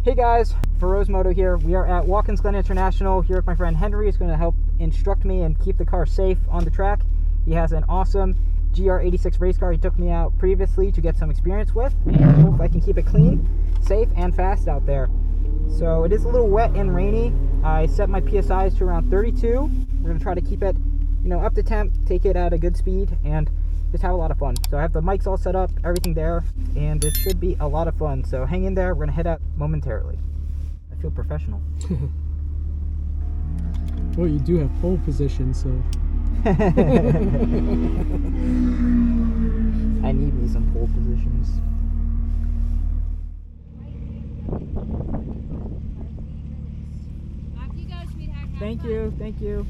Hey guys, Feroz Moto here. We are at Watkins Glen International here with my friend Henry. He's going to help instruct me and keep the car safe on the track. He has an awesome GR86 race car he took me out previously to get some experience with, and hope I can keep it clean, safe, and fast out there. So it is a little wet and rainy. I set my PSIs to around 32. We're going to try to keep it, up to temp, take it at a good speed, and just have a lot of fun. So I have the mics all set up, everything there, and it should be a lot of fun. So hang in there, we're gonna head out momentarily. I feel professional. Well, you do have pole position, so. I need me some pole positions. Thank you.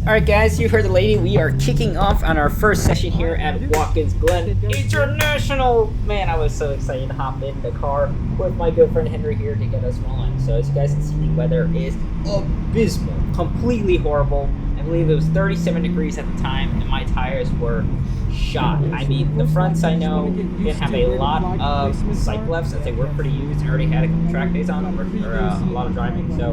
Alright guys, you heard the lady. We are kicking off on our first session here at Watkins Glen International. Man, I was so excited to hop in the car with my good friend Henry here to get us rolling. So as you guys can see, the weather is abysmal, completely horrible. I believe it was 37 degrees at the time, and my tires were shot. I mean, the fronts I know didn't have a lot of cycle left since they were pretty used and already had a couple track days on them, or a lot of driving, so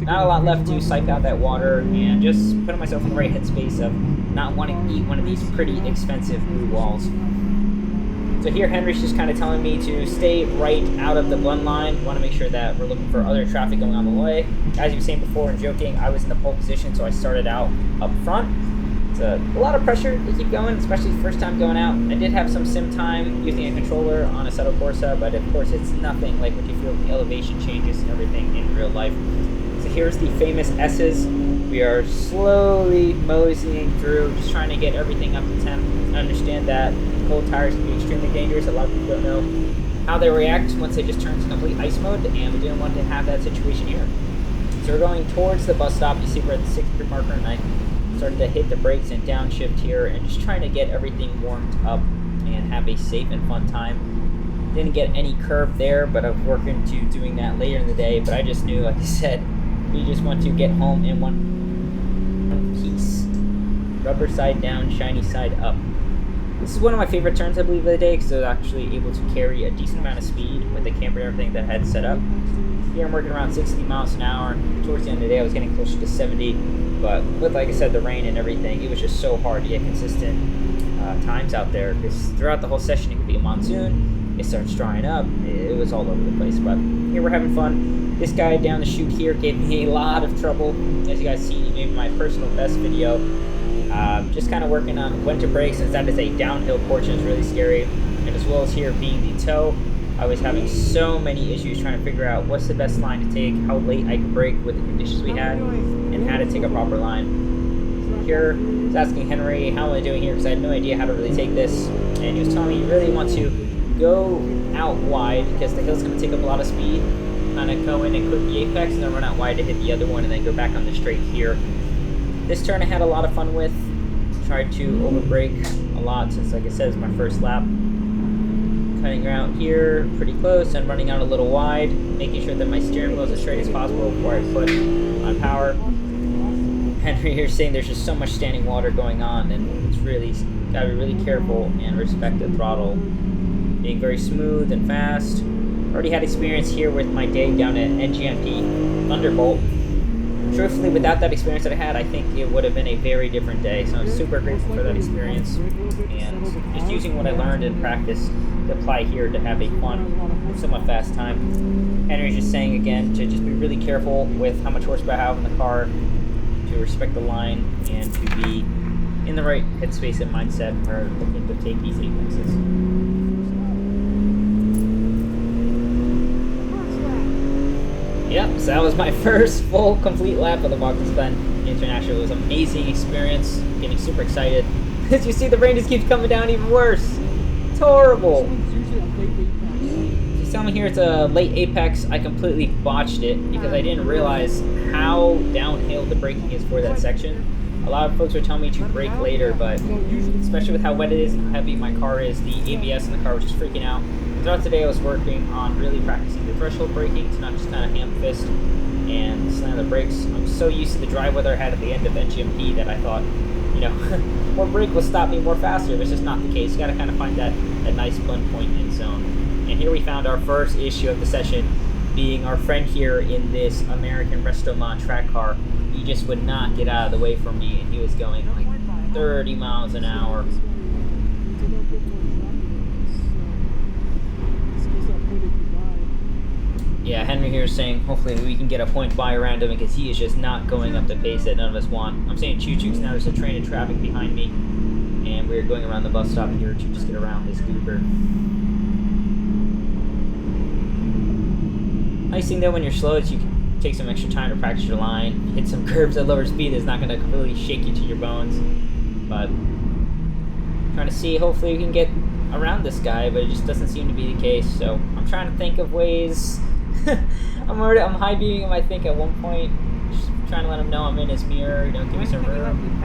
not a lot left to psych out that water, and just putting myself in the right headspace of not wanting to eat one of these pretty expensive blue walls. So here Henry's just kind of telling me to stay right out of the Glen line. Want to make sure that we're looking for other traffic going on the way. As you were saying before and joking, I was in the pole position, so I started out up front. It's a lot of pressure to keep going, especially the first time going out. I did have some sim time using a controller on a Assetto Corsa, but of course it's nothing like what you feel with the elevation changes and everything in real life. So here's the famous S's. We are slowly moseying through, just trying to get everything up to temp. I understand that cold tires can be extremely dangerous. A lot of people don't know how they react once they just turn to complete ice mode, and we didn't want to have that situation here. So we're going towards the bus stop. You see we're at the 6th marker, and I started to hit the brakes and downshift here, and just trying to get everything warmed up and have a safe and fun time. Didn't get any curve there, but I'm working to doing that later in the day. But I just knew, like I said, we just want to get home in one piece. Rubber side down, shiny side up. This is one of my favorite turns, I believe, of the day, because I was actually able to carry a decent amount of speed with the camber and everything that I had set up. Here I'm working around 60 miles an hour. Towards the end of the day, I was getting closer to 70. But with, like I said, the rain and everything, it was just so hard to get consistent times out there, because throughout the whole session it could be a monsoon, it starts drying up, it was all over the place. But here we're having fun. This guy down the chute here gave me a lot of trouble. As you guys see, he made my personal best video. Just kind of working on when to brake, since that is a downhill portion. It's really scary. And as well as here being the toe, I was having so many issues trying to figure out what's the best line to take, how late I could brake with the conditions we had, and how to take a proper line. Here, I was asking Henry, how am I doing here, because I had no idea how to really take this, and he was telling me you really want to go out wide, because the hill's going to take up a lot of speed, kind of go in and clip the apex, and then run out wide to hit the other one, and then go back on the straight here. This turn I had a lot of fun with. Tried to over brake a lot, since, like I said, it's my first lap. Cutting around here pretty close and running out a little wide, making sure that my steering wheel is as straight as possible before I put on power. Henry here saying there's just so much standing water going on, and it's really gotta be really careful and respect the throttle. Being very smooth and fast. Already had experience here with my day down at NGMP Thunderbolt. Truthfully, without that experience that I had, I think it would have been a very different day. So I'm super grateful for that experience, and just using what I learned in practice to apply here to have a fun, somewhat fast time. Henry's just saying again to just be really careful with how much horsepower I have in the car, to respect the line, and to be in the right headspace and mindset for looking to take these apexes. Yep, so that was my first full, complete lap of the Watkins Glen International. It was an amazing experience. I'm getting super excited. As you see, the rain just keeps coming down even worse. It's horrible. She's telling me here it's a late apex. I completely botched it because I didn't realize how downhill the braking is for that section. A lot of folks are telling me to brake later, but especially with how wet it is and how heavy my car is, the ABS in the car was just freaking out. Throughout today I was working on really practicing the threshold braking to not just kind of hand fist and slam the brakes. I'm so used to the dry weather I had at the end of NGMP that I thought, more brake will stop me more faster, but it's just not the case. You gotta kind of find that nice blend point in zone. And here we found our first issue of the session. being our friend here in this American Restomat track car, he just would not get out of the way from me, and he was going like 30 miles an hour. Yeah, Henry here is saying hopefully we can get a point by around him because he is just not going up the pace that none of us want. I'm saying choo-choo's now. There's a train of traffic behind me, and we're going around the bus stop here to just get around this goober. Nice thing though when you're slow is you can take some extra time to practice your line, hit some curves at lower speed that's not going to completely shake you to your bones. But trying to see, hopefully we can get around this guy, but it just doesn't seem to be the case. So I'm trying to think of ways. I'm high beaming him, I think, at one point, just trying to let him know I'm in his mirror, you know, give me some room.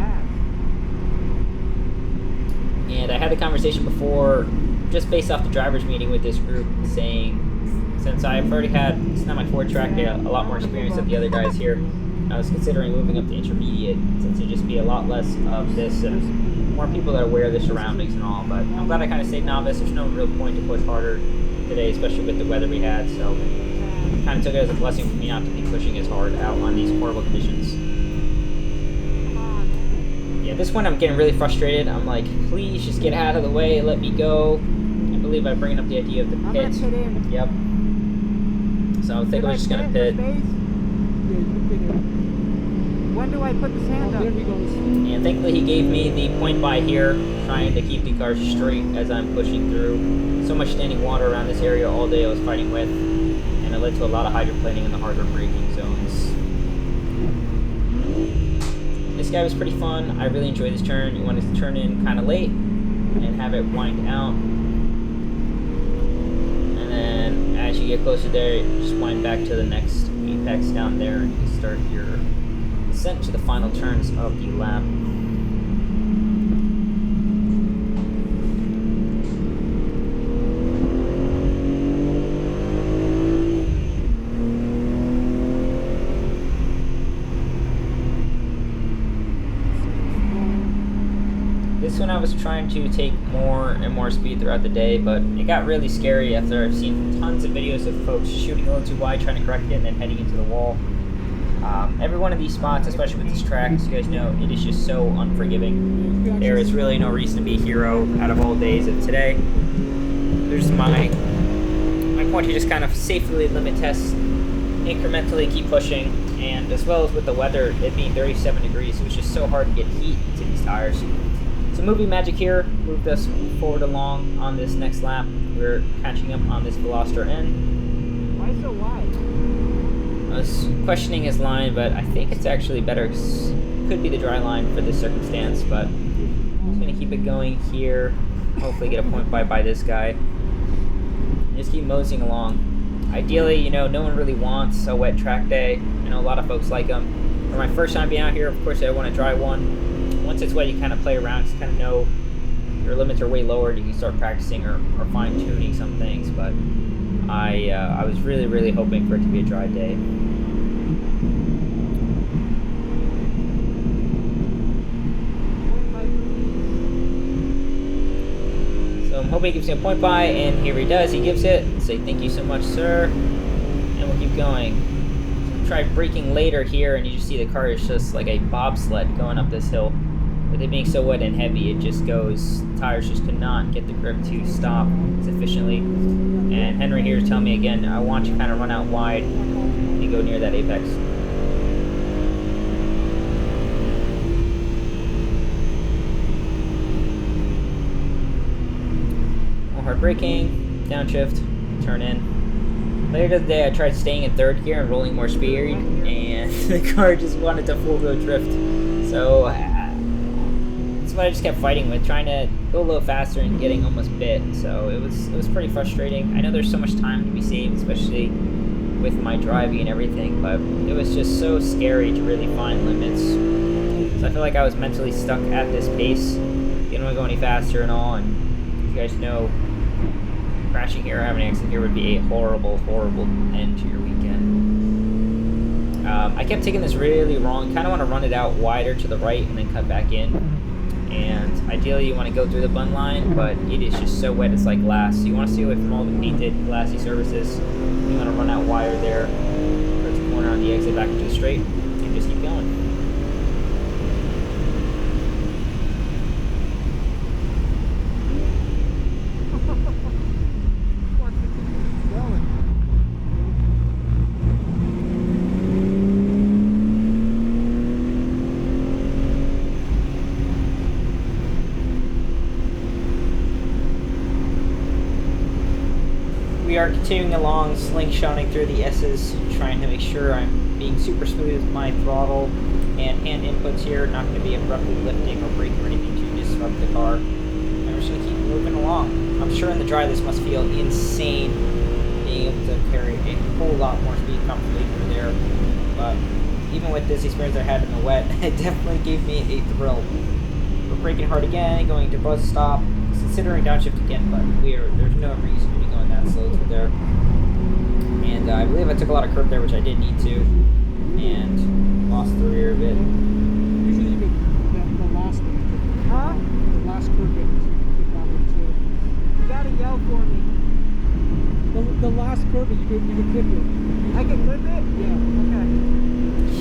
And I had the conversation before, just based off the driver's meeting with this group, saying, since I've already had, it's not my fourth track day, a lot more experience than the other guys here, I was considering moving up to intermediate, since it'd just be a lot less of this and more people that are aware of the surroundings and all. But I'm glad I kind of stayed novice. There's no real point to push harder today, especially with the weather we had, so kind of took it as a blessing for me not to be pushing as hard out on these horrible conditions. Yeah, this one I'm getting really frustrated. I'm like, please just get out of the way, let me go. I believe I'm bringing up the idea of the pit. Yep. So I think I'm just gonna pit. When do I put the sand up? And thankfully he gave me the point by here, trying to keep the car straight as I'm pushing through. So much standing water around this area all day I was fighting with, and it led to a lot of hydroplaning in the harder braking zones. This guy was pretty fun. I really enjoyed this turn. You wanted to turn in kind of late and have it wind out. And then as you get closer there, you just wind back to the next apex down there and you start your descent to the final turns of the lap. This one I was trying to take more and more speed throughout the day, but it got really scary after I've seen tons of videos of folks shooting a little too wide, trying to correct it, and then heading into the wall. Every one of these spots, especially with this track, as you guys know, it is just so unforgiving. There is really no reason to be a hero out of all days of today. There's my point to just kind of safely limit test, incrementally keep pushing, and as well as with the weather, it being 37 degrees, it was just so hard to get heat into these tires. So movie magic here moved us forward along on this next lap. We're catching up on this Veloster N. Why so wide? I was questioning his line, but I think it's actually better. Could be the dry line for this circumstance, but I'm just going to keep it going here. Hopefully get a point by this guy. And just keep moseying along. Ideally, you know, no one really wants a wet track day. I know a lot of folks like them. For my first time being out here, of course I want a dry one. Once it's wet, you kind of play around, just kind of know your limits are way lower, and you can start practicing or fine-tuning some things, but I was really, really hoping for it to be a dry day. So I'm hoping he gives me a point by, and here he does. He gives it. Say thank you so much, sir, and we'll keep going. So try braking later here, and you just see the car is just like a bobsled going up this hill. With it being so wet and heavy, it just goes, tires just could not get the grip to stop sufficiently. And Henry here is telling me again, I want you to kind of run out wide and you go near that apex. More hard braking, downshift, turn in. Later today, I tried staying in third gear and rolling more speed, and the car just wanted to full-go drift. So that's what I just kept fighting with, trying to go a little faster and getting almost bit. So it was pretty frustrating. I know there's so much time to be saved, especially with my driving and everything, but it was just so scary to really find limits. So I feel like I was mentally stuck at this pace. Didn't want to go any faster and all, and you guys know, crashing here or having an accident here would be a horrible, horrible end to your weekend. I kept taking this really wrong. Kind of want to run it out wider to the right and then cut back in. And ideally you want to go through the bun line, but it is just so wet it's like glass. So you want to stay away from all the painted glassy surfaces. You want to run out wider slider there, towards the corner on the exit back into the straight, and just keep going. We are continuing along, slingshotting through the S's, trying to make sure I'm being super smooth with my throttle and hand inputs here, not going to be abruptly lifting or braking or anything to disrupt the car. And we're just going to keep moving along. I'm sure in the dry this must feel insane, being able to carry a whole lot more speed comfortably through there. But even with this experience I had in the wet, it definitely gave me a thrill. We're braking hard again, going to bus stop, considering downshift again, but there's no reason to be going that slow through there. And I believe I took a lot of curb there, which I did need to, and lost the rear a bit. Usually you get the last one. Huh? The last curve bit, you get that one too. You gotta yell for me. The last curve bit, you can clip it. I can clip it? Yeah. Okay.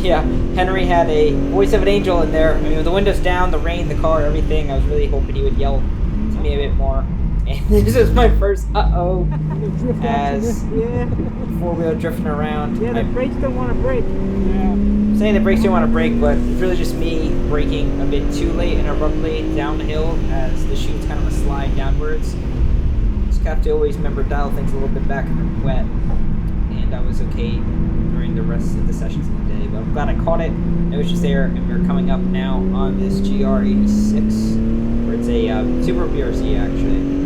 Yeah, Henry had a voice of an angel in there. I mean, with the windows down, the rain, the car, everything, I was really hoping he would yell to me a bit more. And this is my first as Yeah. four-wheel drifting around. Yeah, the brakes don't want to brake. Yeah. I'm saying the brakes don't want to brake, but it's really just me braking a bit too late and abruptly down the hill as the chute's kind of a slide downwards. Just have to always remember to dial things a little bit back in the wet, and I was okay during the rest of the sessions of the day. But I'm glad I caught it. It was just there, and we're coming up now on this GR86, where it's a Super BRZ actually.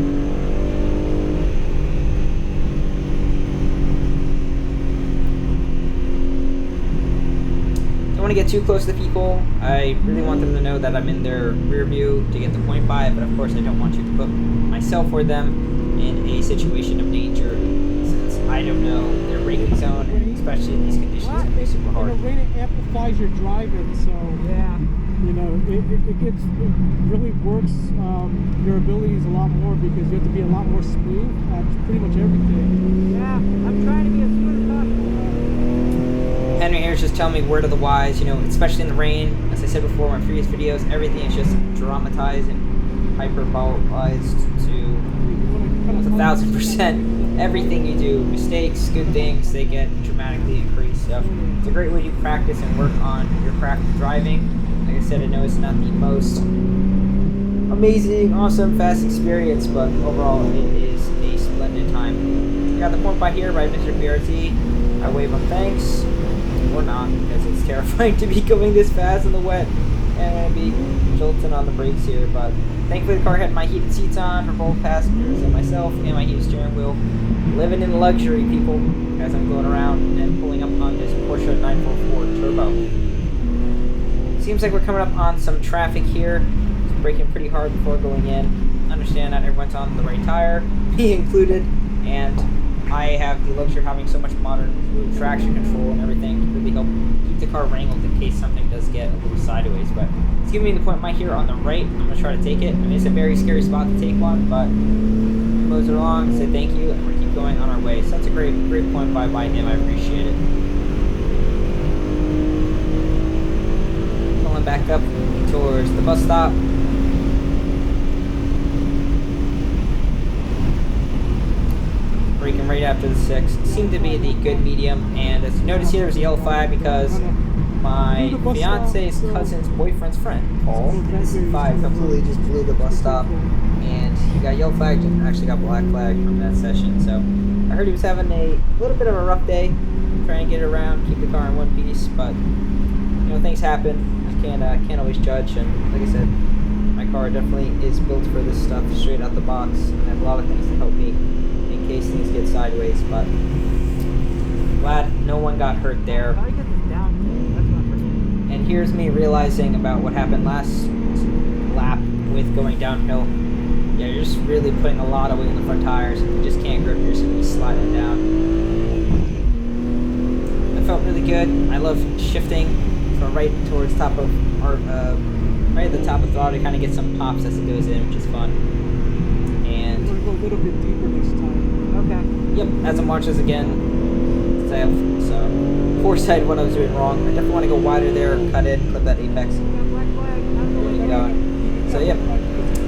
Don't want to get too close to the people. I really want them to know that I'm in their rear view to get the point by, but of course I don't want you to put myself or them in a situation of danger, since I don't know their braking zone, and especially in these conditions it can be super hard. And the rain amplifies your driving, so Yeah. you know it really works your abilities a lot more because you have to be a lot more smooth at pretty much everything. Yeah. I'm trying to be as smooth as possible. Henry here's just telling me word of the wise, you know, especially in the rain. As I said before in my previous videos, everything is just dramatized and hyperbolized to 1,000%. Everything you do, mistakes, good things, they get dramatically increased. So it's a great way to practice and work on your craft of driving. Like I said, I know it's not the most amazing, awesome, fast experience, but overall it is a splendid time. I got the point by here by Mr. BRT. I wave him thanks, or not, because it's terrifying to be going this fast in the wet and be jolting on the brakes here, but thankfully the car had my heated seats on for both passengers and myself, and my heated steering wheel. Living in luxury, people, as I'm going around and pulling up on this Porsche 944 Turbo. Seems like we're coming up on some traffic here. It's braking pretty hard before going in. Understand not everyone's on the right tire, me included, and I have the luxury of having so much modern traction control and everything to really help keep the car wrangled in case something does get a little sideways. But it's giving me the point by here on the right. I'm going to try to take it. I mean, it's a very scary spot to take one, but close it along, say thank you, and we're keep going on our way. So that's a great point by him. I appreciate it. Pulling back up towards the bus stop. Braking right after the 6. Seemed to be the good medium, and as you notice here, there's a yellow flag because my fiance's cousin's boyfriend's friend, Paul, in the C5, completely just blew the bus stop, and he got yellow flagged and actually got black flagged from that session. So I heard he was having a little bit of a rough day, trying to get it around, keep the car in one piece, but you know, things happen. I can't always judge, and like I said, my car definitely is built for this stuff straight out the box, and I have a lot of things to help me in case things get sideways, but glad no one got hurt there. How do I get this down? That's what I'm forgetting. And here's me realizing about what happened last lap with going downhill. Yeah, you're just really putting a lot of weight on the front tires, and you just can't grip, you're just going to be sliding down. That felt really good. I love shifting from right towards top of, or right at the top of the throttle to kind of get some pops as it goes in, which is fun. And I'm going to go a little bit deeper next time. Okay. yep, as I'm watching this again, I have some foresight of what I was doing wrong. I definitely want to go wider there, cut in, clip that apex. We got black flag. Keep going. So yep,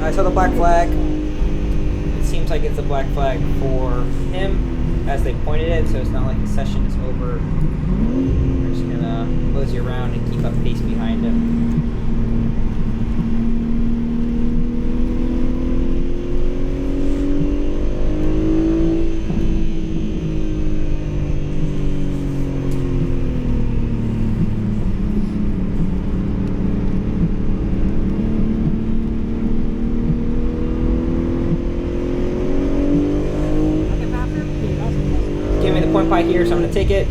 I saw the black flag. It seems like it's a black flag for him as they pointed it, so it's not like the session is over. We're just gonna mosey around and keep up pace behind him. Here, so I'm going to take it.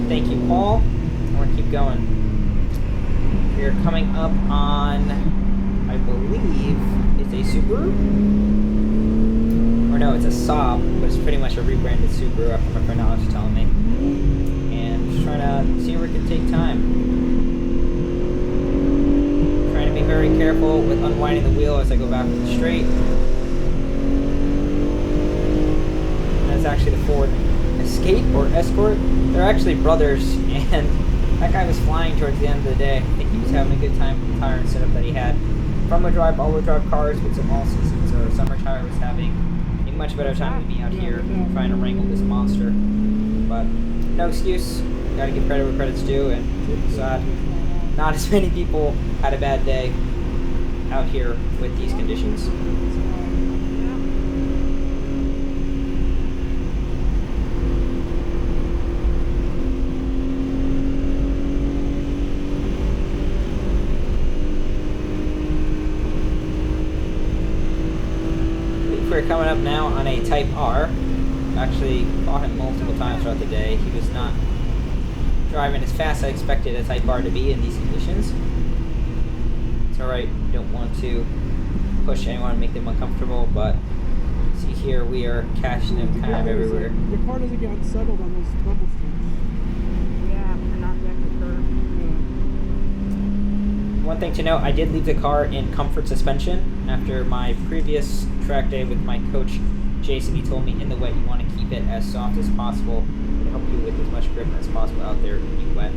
Thank you, Paul. I'm going to keep going. We're coming up on, I believe, it's a Subaru? Or no, it's a Saab, but it's pretty much a rebranded Subaru after my friend Alex was telling me. And just trying to see where it can take time. Trying to be very careful with unwinding the wheel as I go back to the straight. That's actually the Ford Escape or Escort. They're actually brothers, and that guy was flying towards the end of the day. I think he was having a good time with the tire and setup that he had. Front-wheel drive, all-wheel drive cars with some all-seasons or summer tire was having a much better time than me out here trying to wrangle this monster. But no excuse. Gotta give credit where credit's due, and sad. Not as many people had a bad day out here with these conditions. We're coming up now on a Type R. Actually fought him multiple times throughout the day. He was not driving as fast as I expected a Type R to be in these conditions. It's alright, don't want to push anyone and make them uncomfortable, but see here we are catching him kind of everywhere. Your car doesn't get unsettled on those bubble strips. Yeah, we're not yet curved. One thing to note, I did leave the car in comfort suspension. After my previous track day with my coach, Jason, he told me in the wet you want to keep it as soft as possible to help you with as much grip as possible out there in the wet.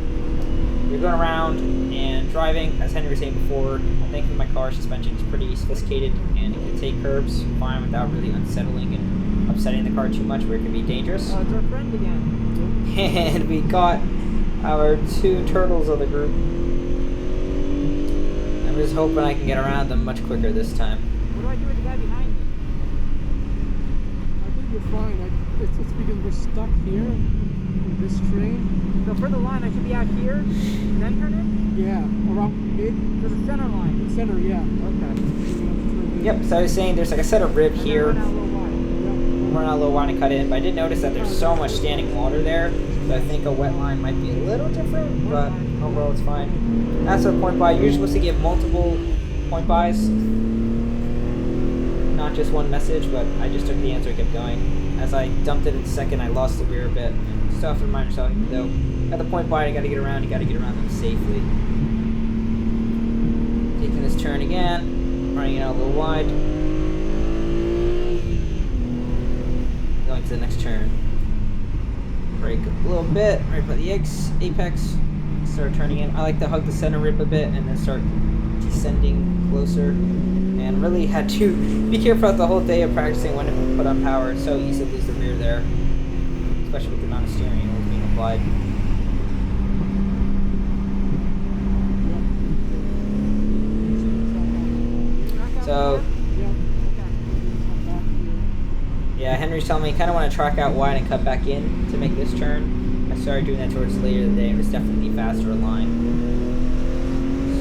You're going around and driving, as Henry was saying before, thankfully my car suspension is pretty sophisticated and it can take curbs fine without really unsettling and upsetting the car too much where it can be dangerous. Oh, it's our friend again. And we got our two turtles of the group. I'm just hoping I can get around them much quicker this time. What do I do with the guy behind me? I think you're fine. It's because we're stuck here in this train. So for the line, I should be out here, then turn in? Yeah, around mid. To the center line. The center, yeah. Okay. Yep, so I was saying there's like a set of rib here. Run out a little wide. Run out a little wide and cut in, but I did notice that there's so much standing water there, so I think a wet line might be a little different, but overall it's fine. As for point buy, you're supposed to give multiple point buys, not just one message, but I just took the answer and kept going. As I dumped it in second, I lost the rear a bit. Still have to remind yourself, though, at the point buy, you gotta get around them safely. Taking this turn again, running it out a little wide. Going to the next turn. Brake a little bit, right by the apex. Start turning in. I like to hug the center rib a bit and then start descending closer. And really had to be careful throughout the whole day of practicing when to put on power. It's so easy to lose the rear there, especially with the amount of steering wheel being applied. So, yeah, Henry's telling me I kind of want to track out wide and cut back in to make this turn. I started doing that towards later in the day. It was definitely faster line.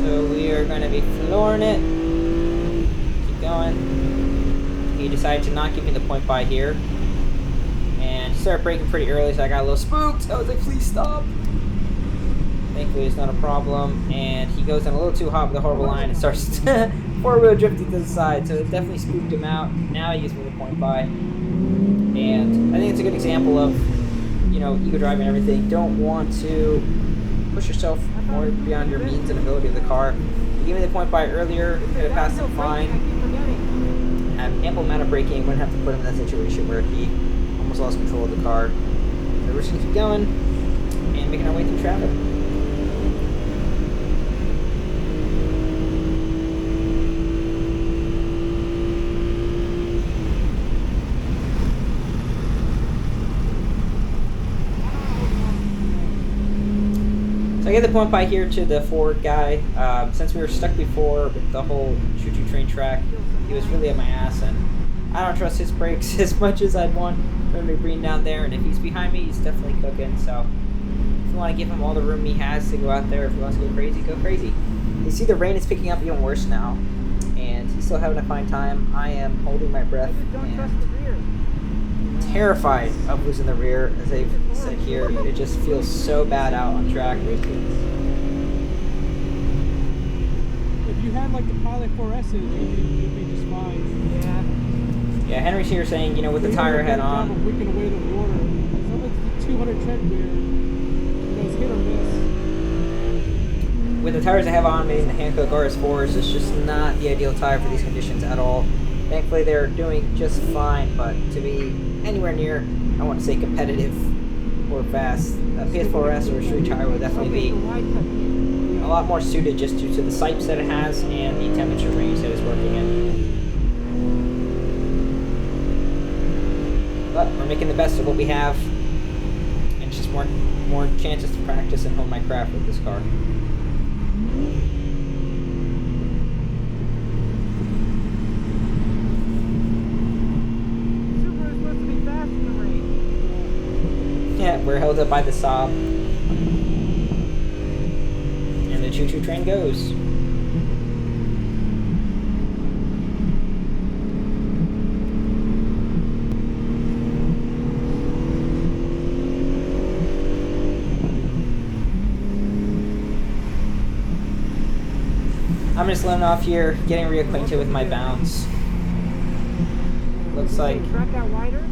So we are going to be flooring it. Keep going. He decided to not give me the point by here. And he started braking pretty early, so I got a little spooked. I was like, please stop. Thankfully, it's not a problem. And he goes in a little too hot with a horrible line and starts four-wheel drifting to the side. So it definitely spooked him out. Now he gives me the point by. And I think it's a good example of, you know, ego driving and everything. Don't want to push yourself more beyond your means and ability of the car. You gave me the point by earlier, could have passed him fine. Had ample amount of braking, wouldn't have to put him in that situation where he almost lost control of the car. So we're just gonna keep going. making our way through traffic. So I get the point by here to the Ford guy. Since we were stuck before with the whole choo-choo train track, he was really at my ass, and I don't trust his brakes as much as I'd want him to bring down there. And if he's behind me, he's definitely cooking. So if you want to give him all the room he has to go out there, if he wants to go crazy, go crazy. You see the rain is picking up even worse now, and he's still having a fine time. I am holding my breath and terrified of losing the rear, as they've said here. It just feels so bad out on track. If you had like the Pilot 4S, you'd be just fine. Yeah, Henry's here saying, you know, with the tire head on. Wicking away the water. Some of the 200 tread wear, you know, it's hit or miss. With the tires I have on me, the Hankook RS4s, it's just not the ideal tire for these conditions at all. Thankfully, they're doing just fine, but to be anywhere near, I want to say, competitive or fast, a PS4S or a street tire would definitely be a lot more suited just due to the sipes that it has and the temperature range that it's working in. But we're making the best of what we have, and it's just more chances to practice and hone my craft with this car. Yeah, we're held up by the Saab. And the choo-choo train goes. I'm just letting off here, getting reacquainted with my bounce. Looks like... Track out wider?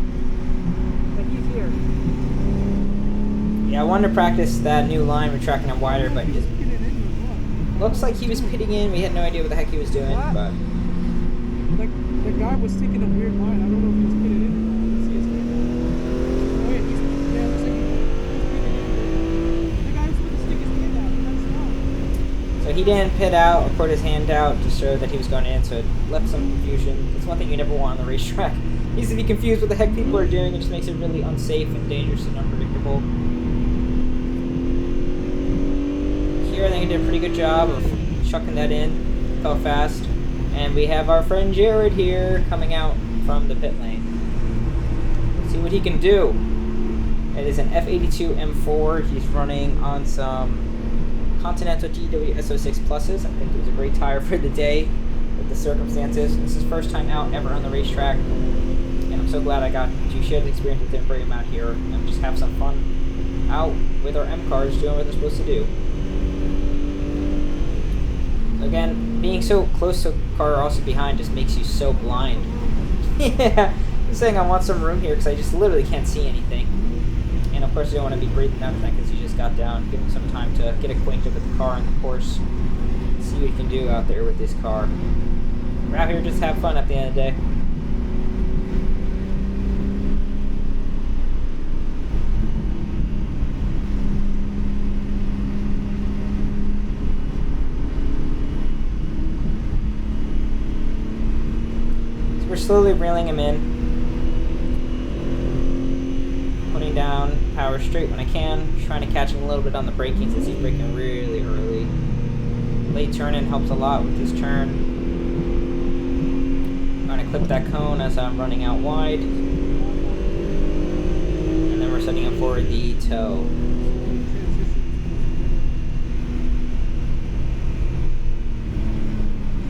Like he's here. Yeah, I wanted to practice that new line with tracking on wider, but it looks like he was pitting in. We had no idea what the heck he was doing, but... Like, the guy was sticking a weird line. I don't know if he was pitting in or not. Let's see his hand. Oh yeah, looks like he was pitting in. The guy was supposed to stick his hand out, but that's not. So he didn't pit out or put his hand out to show that he was going in, so it left some confusion. It's one thing you never want on the racetrack. He needs to be confused what the heck people are doing. It just makes it really unsafe and dangerous and unpredictable. Here, I think he did a pretty good job of chucking that in. Felt fast. And we have our friend Jared here coming out from the pit lane. Let's see what he can do. It is an F82 M4. He's running on some Continental GW SO6 Pluses. I think it was a great tire for the day with the circumstances. This is his first time out ever on the racetrack. And I'm so glad I got to share the experience with him, bring him out here, and just have some fun out with our M cars doing what they're supposed to do. Again, being so close to a car also behind just makes you so blind. Yeah, I'm saying I want some room here because I just literally can't see anything. And of course you don't want to be breathing down the neck because you just got down. Give him some time to get acquainted with the car and the course. See what you can do out there with this car. We're out here just to have fun at the end of the day. We're slowly reeling him in, putting down power straight when I can, trying to catch him a little bit on the braking since he's braking really early. Late turn-in helps a lot with this turn. Trying to clip that cone as I'm running out wide. And then we're setting up for the toe.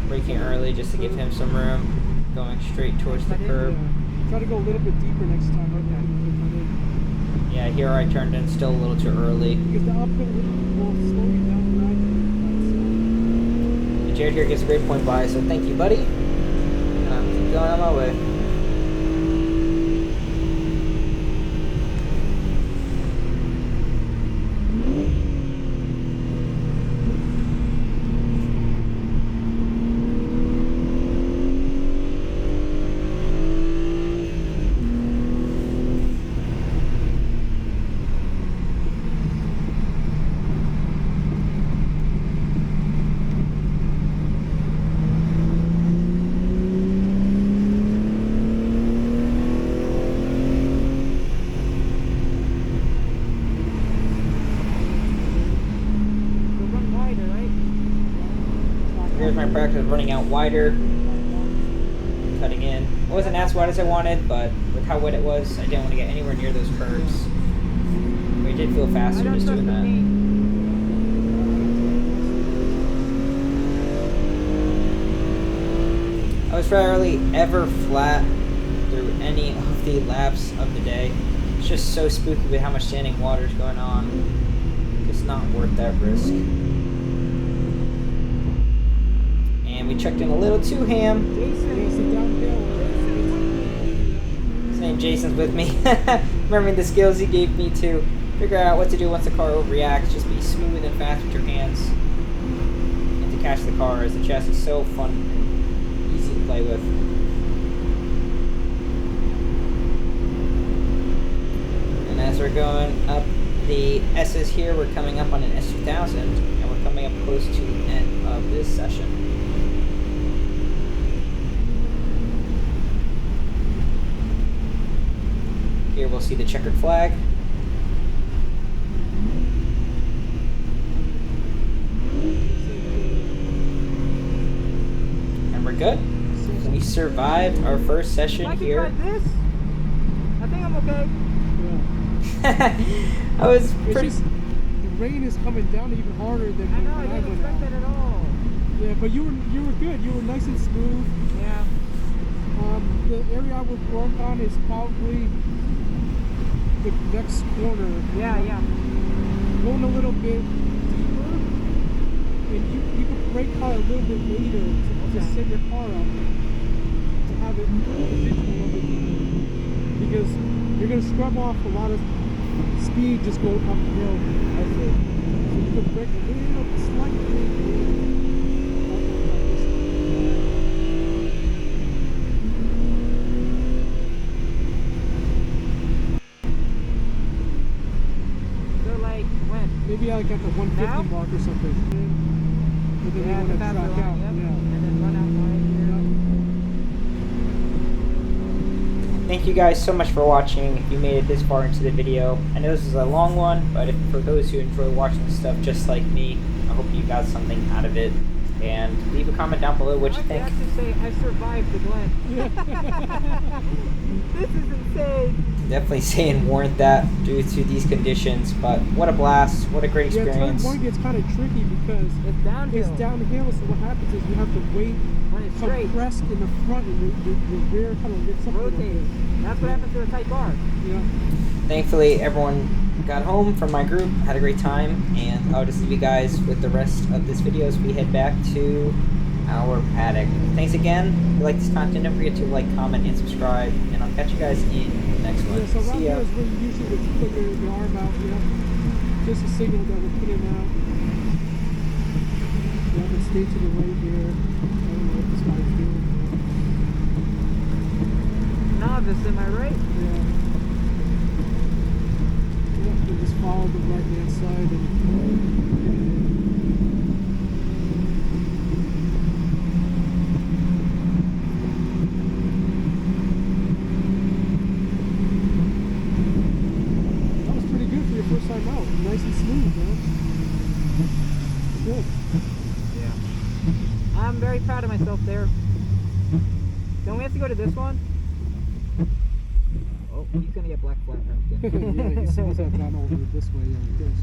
Braking early just to give him some room. Going straight towards the curb. Try to go a little bit deeper next time. Okay. Yeah, here I turned in still a little too early. Because the uphill will slow you down the ride. Jared here gets a great point by, so thank you, buddy. And I'll keep going on my way. There's my practice running out wider, cutting in. It wasn't as wide as I wanted, but with how wet it was, I didn't want to get anywhere near those curves. But it did feel faster just doing that. I was rarely ever flat through any of the laps of the day. It's just so spooky with how much standing water is going on. It's not worth that risk. And we checked in a little too ham. His name Jason's with me. Remembering the skills he gave me to figure out what to do once the car overreacts. Just be smooth and fast with your hands. And to catch the car, as the chassis is so fun and easy to play with. And as we're going up the S's here, we're coming up on an S2000, and we're coming up close to the end of this session. Here we'll see the checkered flag. And we're good. We survived our first session here. This? I think I'm okay. I was pretty... Just, the rain is coming down even harder than I know, when I I didn't went expect out. that at all. Yeah, but you were good. You were nice and smooth. Yeah. The area I would work on is probably the next corner. Yeah. Going a little bit deeper, and you could brake car a little bit later to set your car up to have it visual of it, because you're gonna scrub off a lot of speed just going uphill. I see. So you could brake a little slightly. Maybe like at the 150 now? mark or something. But then you want to track out. Yep. Yeah. And then run out wide here. Thank you guys so much for watching. If you made it this far into the video, I know this is a long one, but for those who enjoy watching this stuff just like me, I hope you got something out of it. And leave a comment down below what you think. I have to say, I survived the Glen. This is insane. Definitely saying warrant that due to these conditions, but what a blast, what a great experience. Turn 1 gets kind of tricky because It's downhill. so what happens is you have to wait When it's straight. compressed in the front and your rear kind of lifts up. Rotating. That's what happens to a tight car. Yeah. Thankfully, everyone got home from my group, had a great time, and I'll just leave you guys with the rest of this video as we head back to our paddock. Thanks again. If you like this content, don't forget to like, comment, and subscribe, and I'll catch you guys in the next one. Yeah, so around See ya. here is where you usually would put your arm out, just a signal that we're putting out. Yeah, but stay to the right here. I don't know what this guy's doing. Novice, am I right? Yeah. Yeah, you just follow the right hand side and that was pretty good for your first time out. Nice and smooth, man. Good. Yeah. I'm very proud of myself there. Don't we have to go to this one? Oh, he's gonna get black flat. Yeah, you supposed to have gone over this way, yeah, like this.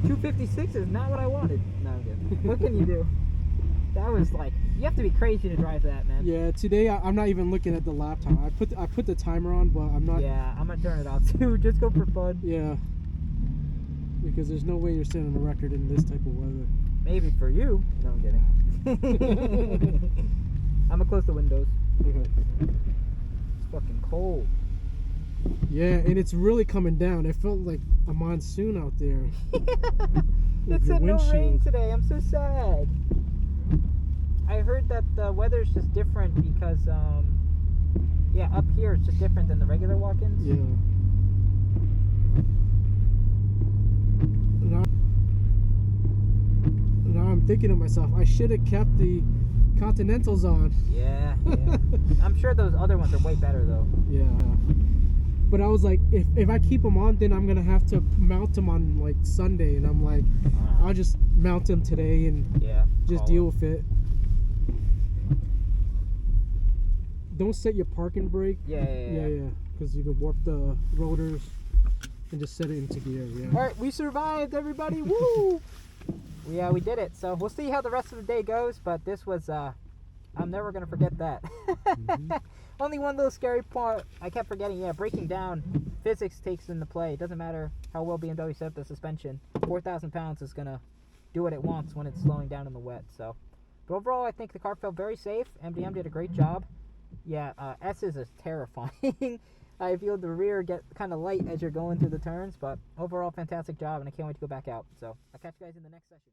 256 is not what I wanted. No, I'm good. What can you do? That was like, you have to be crazy to drive that, man. Yeah, today I'm not even looking at the lap time. I put the timer on, but I'm not. Yeah, I'm gonna turn it off too. Just go for fun. Yeah. Because there's no way you're setting a record in this type of weather. Maybe for you. No, I'm kidding. I'm gonna close the windows. Okay. It's fucking cold. Yeah, and it's really coming down. It felt like a monsoon out there. It said no rain today. I'm so sad. I heard that the weather's just different because, yeah, up here it's just different than the regular walk-ins. Yeah. Now I'm thinking to myself, I should have kept the Continentals on. Yeah, yeah. I'm sure those other ones are way better though. Yeah. But I was like, if I keep them on, then I'm gonna have to mount them on like Sunday, and I'm like, I'll just mount them today and just deal with it. Don't set your parking brake. Yeah. Because you can warp the rotors and just set it into gear. Yeah. All right, we survived, everybody. Woo! Yeah, we did it. So we'll see how the rest of the day goes. But this was, I'm never gonna forget that. Only one little scary part I kept forgetting. Yeah, breaking down, physics takes into play. It doesn't matter how well BMW set up the suspension. 4,000 pounds is gonna do what it wants when it's slowing down in the wet. So, but overall, I think the car felt very safe. MDM did a great job. Yeah, S's is terrifying. I feel the rear get kind of light as you're going through the turns, but overall, fantastic job, and I can't wait to go back out. So I'll catch you guys in the next session.